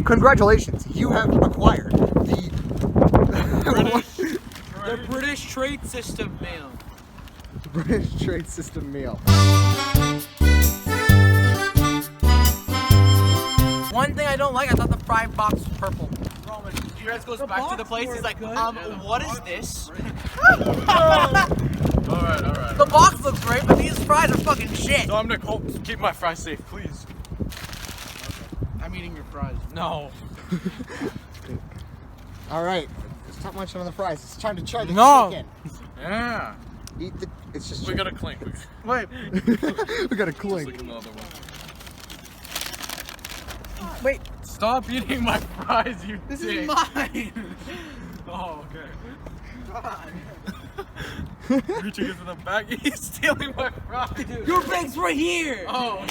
Congratulations, you have acquired the British Trade System meal. British Trade System meal. One thing I don't like, I thought the fried box was purple. Roman, he goes back to the place, he's like, what is this? Alright. The box looks great, but these fries are fucking shit. Dominic, keep my fries safe, please. Okay. I'm eating your fries. No. Alright, stop munching on the fries. It's time to try the chicken. Yeah. Eat the. It's just. We gotta clink. Wait. We gotta clink. Like another one. Wait. Stop eating my fries, you This dick. is mine. Oh, okay. God. Reaching into the bag, he's stealing my fries. Your bag's right here. Oh.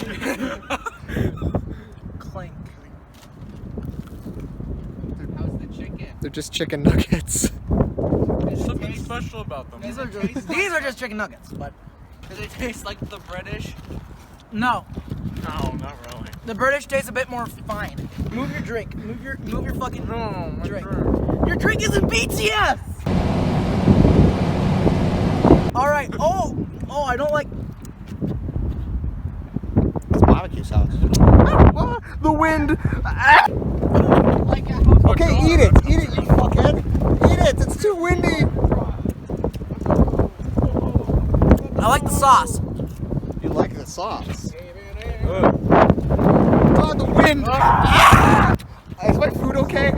Clink. How's the chicken? They're just chicken nuggets. There's something special about them. These are just chicken nuggets, but Do they taste like the British? no. No, not really. The British taste a bit more fine. Move your drink. Move your fucking No, drink. Your drink isn't BTS. All right. Oh, I don't like. It's barbecue sauce. The wind. Okay, eat it, you fuckhead. Eat it. It's too windy. I like the sauce. You like the sauce? God, the wind. Is my food okay?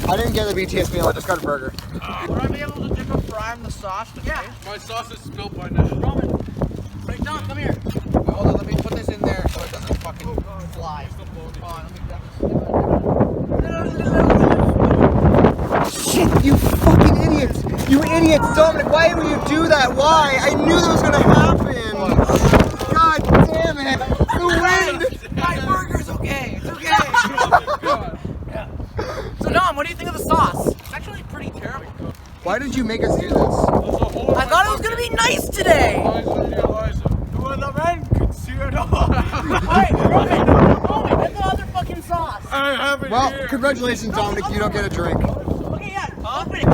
I didn't get the BTS meal. I just got a burger. Would I be able to dip a fry in the sauce? Yeah. My sauce is spilled by now. Roman, wait, John, come here. Wait, hold on, let me put this in there so it doesn't fucking fly. Come on, Shit, you fucking idiots! You idiots, Dominic, why would you do that? Why? I knew that was gonna happen! God damn it! The wind! My burger's okay. It's okay. Yeah. So, Dom, what do you think of the sauce? It's actually pretty terrible. Why did you make us do this? I thought it was gonna be nice today. When the rain could see it all. Alright, Roman, get the other fucking sauce. I have it Well, here. congratulations, Dominic, you don't get a drink. Okay, yeah. Open it.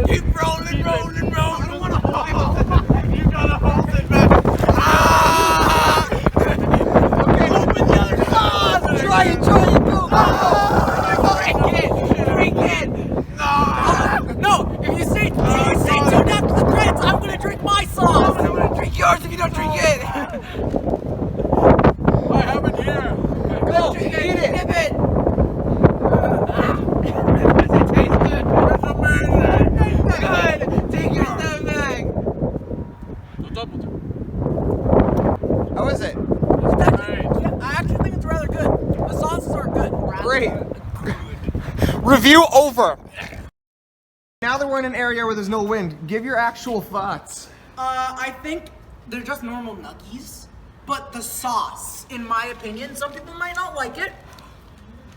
Keep rolling. I don't want to hold it. You gotta hold it back. Okay, open the other sauce! Try it, go! Drink it. No, if you say two after the credits, I'm gonna drink my sauce. I'm gonna drink yours if you don't drink it. I have it here. Go, eat it! Dip it. Does it taste good? It's amazing. Good. Take your stuff back. The double dip. How is it? I actually think it's rather good. The sauces are good. Great. Review over. Now that we're in an area where there's no wind, give your actual thoughts. I think they're just normal nuggies, but the sauce, in my opinion, some people might not like it.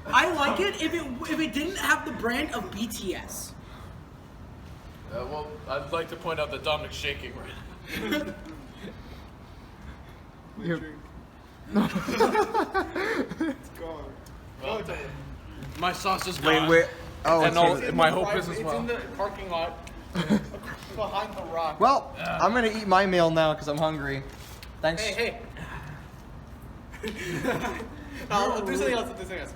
I like it if it didn't have the brand of BTS. Well, I'd like to point out that Dominic's shaking right now. It's gone. Well, my sauce is gone. Wait. Oh, And it's my hope is as well. It's in the parking lot behind the rock. Well, I'm gonna eat my meal now because I'm hungry. Thanks. Hey. I'll do something else.